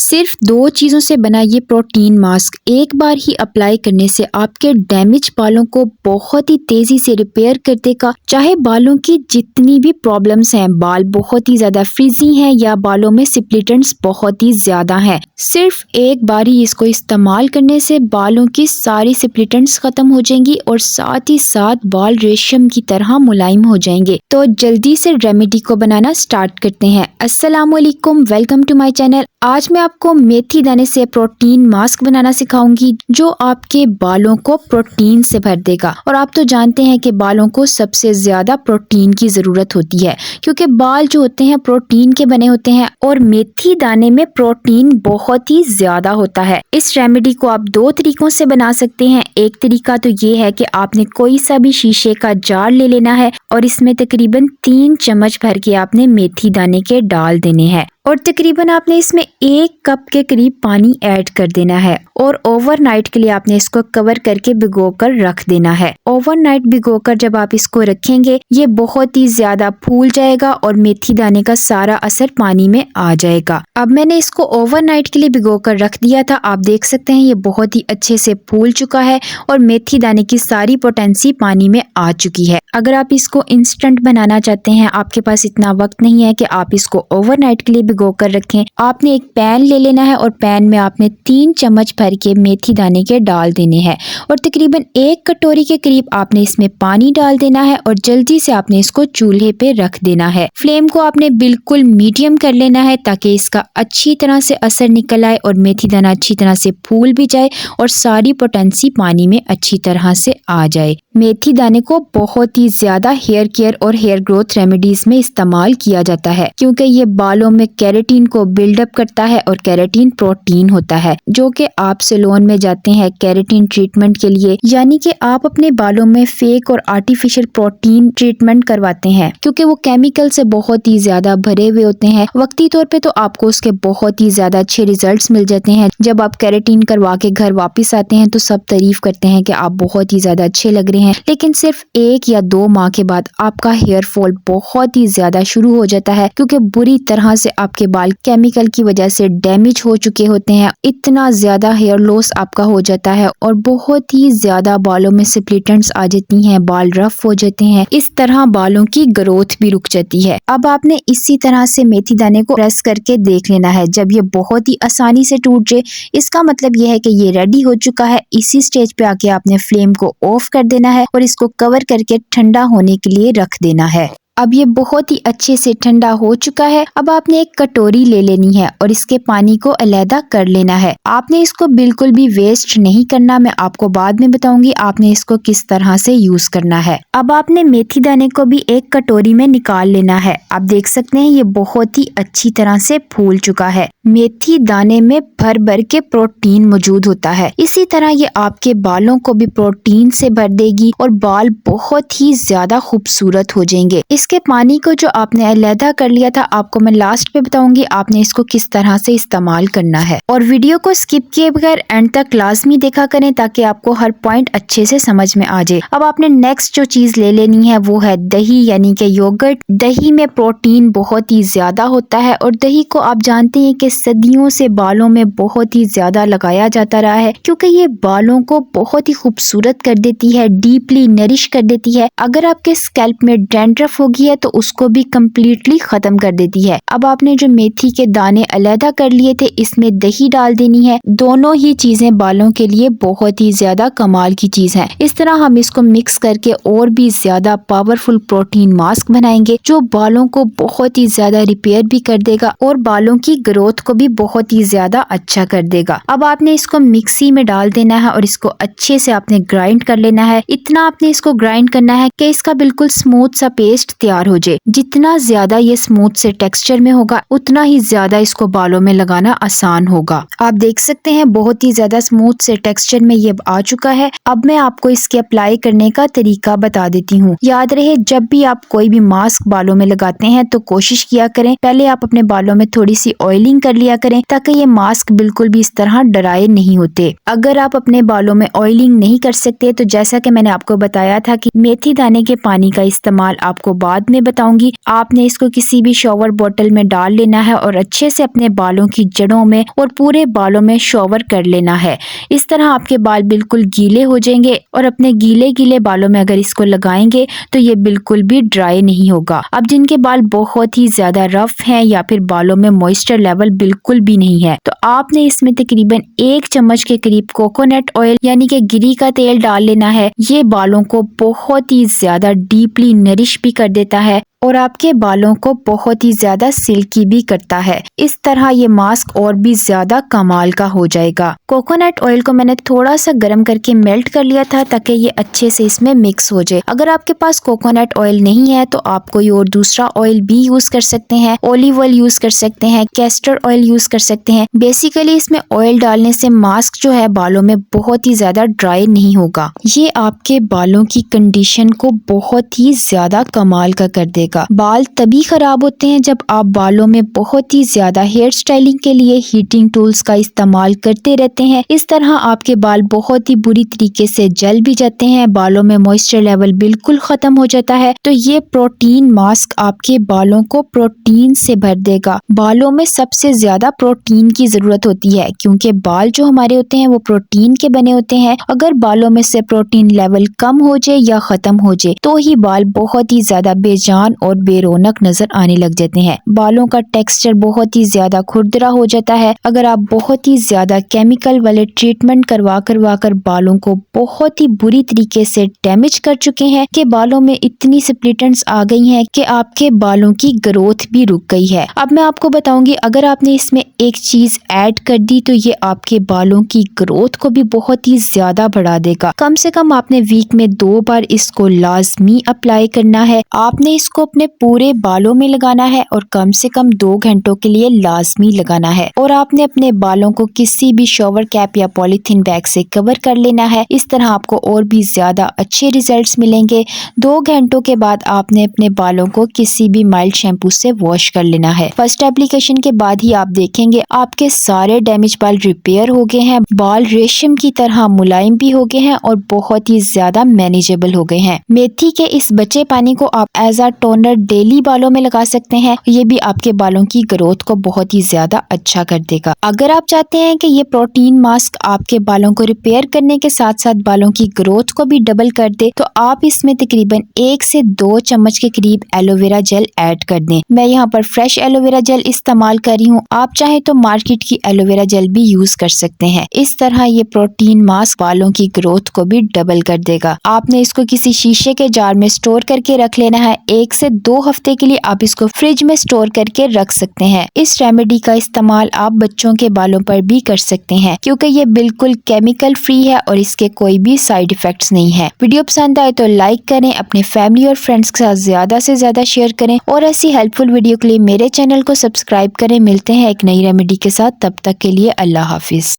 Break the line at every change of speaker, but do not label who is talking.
सिर्फ 2 चीज़ों से बना ये प्रोटीन मास्क एक बार ही अप्लाई करने से आपके डैमेज बालों को बहुत ही तेज़ी से रिपेयर कर देगा। चाहे बालों की जितनी भी प्रॉब्लम्स हैं, बाल बहुत ही ज़्यादा फ्रिजी हैं या बालों में स्प्लिटेंट्स बहुत ही ज़्यादा हैं, सिर्फ एक बार ही इसको इस्तेमाल करने से बालों की सारी स्प्लिटेंट्स ख़त्म हो जाएंगी और साथ ही साथ बाल रेशम की तरह मुलायम हो जाएंगे। तो जल्दी से रेमेडी को बनाना स्टार्ट करते हैं। अस्सलामुअलैकुम, वेलकम टू माय चैनल। आज मैं आपको मेथी दाने से प्रोटीन मास्क बनाना सिखाऊंगी जो आपके बालों को प्रोटीन से भर देगा। और आप तो जानते हैं कि बालों को सबसे ज्यादा प्रोटीन की जरूरत होती है क्योंकि बाल जो होते हैं प्रोटीन के बने होते हैं और मेथी दाने में प्रोटीन बहुत ही ज्यादा होता है। इस रेमेडी को आप 2 तरीकों से बना सकते हैं। एक तरीका तो ये है कि आपने कोई सा भी शीशे का जार ले लेना है और इसमें तकरीबन 3 चम्मच भर के आपने मेथी दाने के डाल देने हैं और तकरीबन आपने इसमें 1 कप के करीब पानी ऐड कर देना है और ओवरनाइट के लिए आपने इसको कवर करके भिगोकर रख देना है। ओवरनाइट भिगोकर जब आप इसको रखेंगे ये बहुत ही ज्यादा फूल जाएगा और मेथी दाने का सारा असर पानी में आ जाएगा। अब मैंने इसको ओवरनाइट के लिए भिगोकर रख दिया था। आप देख सकते हैं ये बहुत ही अच्छे से फूल चुका है और मेथी दाने की सारी पोटेंसी पानी में आ चुकी है। अगर आप इसको इंस्टेंट बनाना चाहते हैं, आपके पास इतना वक्त नहीं है कि आप इसको ओवरनाइट के लिए भिगो कर रखें, आपने एक पैन ले लेना है और पैन में आपने 3 चम्मच भर के मेथी दाने के डाल देने हैं और तकरीबन 1 कटोरी के करीब आपने इसमें पानी डाल देना है और जल्दी से आपने इसको चूल्हे पे रख देना है। फ्लेम को आपने बिल्कुल मीडियम कर लेना है ताकि इसका अच्छी तरह से असर निकल आए और मेथी दाना अच्छी तरह से फूल भी जाए और सारी पोटेंसी पानी में अच्छी तरह से आ जाए। मेथी दाने को बहुत ही ज्यादा हेयर केयर और हेयर ग्रोथ रेमेडीज में इस्तेमाल किया जाता है क्योंकि ये बालों में केराटिन को बिल्डअप करता है और केराटिन प्रोटीन होता है जो कि आप सैलून में जाते हैं केराटिन ट्रीटमेंट के लिए, यानी कि आप अपने बालों में फेक और आर्टिफिशियल प्रोटीन ट्रीटमेंट करवाते हैं क्योंकि वो केमिकल से बहुत ही ज्यादा भरे हुए होते हैं। वक्ती तौर पे तो आपको उसके बहुत ही ज्यादा अच्छे रिजल्ट्स मिल जाते हैं। जब आप केराटिन करवा के घर वापस आते हैं तो सब तारीफ करते हैं कि आप बहुत ही ज्यादा अच्छे लग रहे हैं, लेकिन सिर्फ 1 या 2 माह के बाद आपका हेयर फॉल बहुत ही ज्यादा शुरू हो जाता है क्योंकि बुरी तरह से आपके बाल केमिकल की वजह से डैमेज हो चुके होते हैं। इतना ज्यादा हेयर लॉस आपका हो जाता है और बहुत ही ज्यादा बालों में स्प्लिटेंट्स आ जाती हैं, बाल रफ हो जाते हैं, इस तरह बालों की ग्रोथ भी रुक जाती है। अब आपने इसी तरह से मेथी दाने को प्रेस करके देख लेना है। जब ये बहुत ही आसानी से टूट जाए इसका मतलब ये है कि ये रेडी हो चुका है। इसी स्टेज पे आके आपने फ्लेम को ऑफ कर देना है और इसको कवर करके ठंडा होने के लिए रख देना है। अब ये बहुत ही अच्छे से ठंडा हो चुका है। अब आपने एक कटोरी ले लेनी है और इसके पानी को अलहदा कर लेना है। आपने इसको बिल्कुल भी वेस्ट नहीं करना, मैं आपको बाद में बताऊंगी आपने इसको किस तरह से यूज करना है। अब आपने मेथी दाने को भी एक कटोरी में निकाल लेना है। आप देख सकते हैं ये बहुत ही अच्छी तरह से फूल चुका है। मेथी दाने में भर भर के प्रोटीन मौजूद होता है, इसी तरह ये आपके बालों को भी प्रोटीन से भर देगी और बाल बहुत ही ज्यादा खूबसूरत हो जाएंगे। इसके पानी को जो आपने अलहदा कर लिया था आपको मैं लास्ट पे बताऊंगी आपने इसको किस तरह से इस्तेमाल करना है। और वीडियो को स्किप किए बगैर एंड तक लाजमी देखा करें ताकि आपको हर पॉइंट अच्छे से समझ में आ जाए। अब आपने नेक्स्ट जो चीज ले लेनी है वो है दही, यानी कि योगर्ट। दही में प्रोटीन बहुत ही ज्यादा होता है और दही को आप जानते हैं कि सदियों से बालों में बहुत ही ज्यादा लगाया जाता रहा है क्योंकि ये बालों को बहुत ही खूबसूरत कर देती है, डीपली नरिश कर देती है। अगर आपके स्कैल्प में डैंड्रफ होगी है तो उसको भी कम्प्लीटली खत्म कर देती है। अब आपने जो मेथी के दाने अलहदा कर लिए थे इसमें दही डाल देनी है। दोनों ही चीजें बालों के लिए बहुत ही ज्यादा कमाल की चीज है। इस तरह हम इसको मिक्स करके और भी ज्यादा पावरफुल प्रोटीन मास्क बनाएंगे जो बालों को बहुत ही ज्यादा रिपेयर भी कर देगा और बालों की ग्रोथ को भी बहुत ही ज्यादा अच्छा कर देगा। अब आपने इसको मिक्सी में डाल देना है और इसको अच्छे से आपने ग्राइंड कर लेना है। इतना आपने इसको ग्राइंड करना है कि इसका बिल्कुल स्मूथ सा पेस्ट तैयार हो जाए। जितना ज्यादा ये स्मूथ से टेक्सचर में होगा उतना ही ज्यादा इसको बालों में लगाना आसान होगा। आप देख सकते हैं बहुत ही ज्यादा स्मूथ से टेक्सचर में ये आ चुका है। अब मैं आपको इसके अप्लाई करने का तरीका बता देती हूँ। याद रहे जब भी आप कोई भी मास्क बालों में लगाते हैं तो कोशिश किया करें पहले आप अपने बालों में थोड़ी सी ऑयलिंग कर लिया करें ताकि ये मास्क बिल्कुल भी इस तरह ड्राई नहीं होते। अगर आप अपने बालों में ऑयलिंग नहीं कर सकते तो जैसा कि मैंने आपको बताया था कि मेथी दाने के पानी का इस्तेमाल आपको बाद में बताऊंगी। आपने इसको किसी भी शॉवर बॉटल में डाल लेना है और अच्छे से अपने बालों की जड़ों में और पूरे बालों में शॉवर कर लेना है। इस तरह आपके बाल बिल्कुल गीले हो जाएंगे और अपने गीले गीले बालों में अगर इसको लगाएंगे तो ये बिल्कुल भी ड्राई नहीं होगा। अब जिनके बाल बहुत ही ज्यादा रफ हैं या फिर बालों में मॉइस्चर लेवल बिल्कुल भी नहीं है, तो आपने इसमें तकरीबन 1 चम्मच के करीब कोकोनट ऑयल यानी कि गिरी का तेल डाल लेना है। ये बालों को बहुत ही ज्यादा डीपली नरिश भी कर देता है और आपके बालों को बहुत ही ज्यादा सिल्की भी करता है। इस तरह ये मास्क और भी ज्यादा कमाल का हो जाएगा। कोकोनट ऑयल को मैंने थोड़ा सा गर्म करके मेल्ट कर लिया था ताकि ये अच्छे से इसमें मिक्स हो जाए। अगर आपके पास कोकोनट ऑयल नहीं है तो आप कोई और दूसरा ऑयल भी यूज कर सकते हैं। ऑलिव ऑयल यूज कर सकते हैं, कैस्टर ऑयल यूज कर सकते हैं। बेसिकली इसमें ऑयल डालने से मास्क जो है बालों में बहुत ही ज्यादा ड्राई नहीं होगा। ये आपके बालों की कंडीशन को बहुत ही ज्यादा कमाल का कर देगा। बाल तभी खराब होते हैं जब आप बालों में बहुत ही ज्यादा हेयर स्टाइलिंग के लिए हीटिंग टूल्स का इस्तेमाल करते रहते हैं। इस तरह आपके बाल बहुत ही बुरी तरीके से जल भी जाते हैं, बालों में मॉइस्चर लेवल बिल्कुल खत्म हो जाता है। तो ये प्रोटीन मास्क आपके बालों को प्रोटीन से भर देगा। बालों में सबसे ज्यादा प्रोटीन की जरूरत होती है क्योंकि बाल जो हमारे होते हैं वो प्रोटीन के बने होते हैं। अगर बालों में से प्रोटीन लेवल कम हो जाए या खत्म हो जाए तो ही बाल बहुत ही ज्यादा बेजान और बेरौनक नजर आने लग जाते हैं। बालों का टेक्सचर बहुत ही ज्यादा खुरदरा हो जाता है। अगर आप बहुत ही ज्यादा केमिकल वाले ट्रीटमेंट करवा कर बालों को बहुत ही बुरी तरीके से डैमेज कर चुके हैं कि बालों में इतनी स्प्लिटेंट्स आ गई हैं कि आपके बालों की ग्रोथ भी रुक गई है। अब मैं आपको बताऊंगी, अगर आपने इसमें एक चीज ऐड कर दी तो ये आपके बालों की ग्रोथ को भी बहुत ही ज्यादा बढ़ा देगा। कम से कम आपने वीक में 2 बार इसको लाजमी अप्लाई करना है। आपने इसको अपने पूरे बालों में लगाना है और कम से कम 2 घंटों के लिए लाजमी लगाना है। और आपने अपने बालों को किसी भी शॉवर कैप या पॉलीथीन बैग से कवर कर लेना है। इस तरह आपको और भी ज्यादा अच्छे रिजल्ट्स मिलेंगे। 2 घंटों के बाद आपने अपने बालों को किसी भी माइल्ड शैम्पू से वॉश कर लेना है। फर्स्ट एप्लीकेशन के बाद ही आप देखेंगे आपके सारे डैमेज बाल रिपेयर हो गए हैं, बाल रेशम की तरह मुलायम भी हो गए हैं और बहुत ही ज्यादा मैनेजेबल हो गए हैं। मेथी के इस बचे पानी को आप एज अ टोनर डेली बालों में लगा सकते हैं। ये भी आपके बालों की ग्रोथ को बहुत ही ज्यादा अच्छा कर देगा। अगर आप चाहते हैं कि ये प्रोटीन मास्क आपके बालों को रिपेयर करने के साथ साथ बालों की ग्रोथ को भी डबल कर दे तो आप इसमें तकरीबन 1 से 2 चम्मच के करीब एलोवेरा जेल ऐड कर दें। मैं यहाँ पर फ्रेश एलोवेरा जेल इस्तेमाल कर रही हूँ, आप चाहे तो मार्केट की एलोवेरा जेल भी यूज कर सकते हैं। इस तरह ये प्रोटीन मास्क बालों की ग्रोथ को भी डबल कर देगा। आपने इसको किसी शीशे के जार में स्टोर करके रख लेना है। 1 से 2 हफ्ते के लिए आप इसको फ्रिज में स्टोर करके रख सकते हैं। इस रेमेडी का इस्तेमाल आप बच्चों के बालों पर भी कर सकते हैं क्योंकि ये बिल्कुल केमिकल फ्री है और इसके कोई भी साइड इफेक्ट्स नहीं है। वीडियो पसंद आए तो लाइक करें, अपने फैमिली और फ्रेंड्स के साथ ज्यादा से ज्यादा शेयर करें और ऐसी हेल्पफुल वीडियो के लिए मेरे चैनल को सब्सक्राइब करें। मिलते हैं एक नई रेमेडी के साथ, तब तक के लिए अल्लाह हाफिज।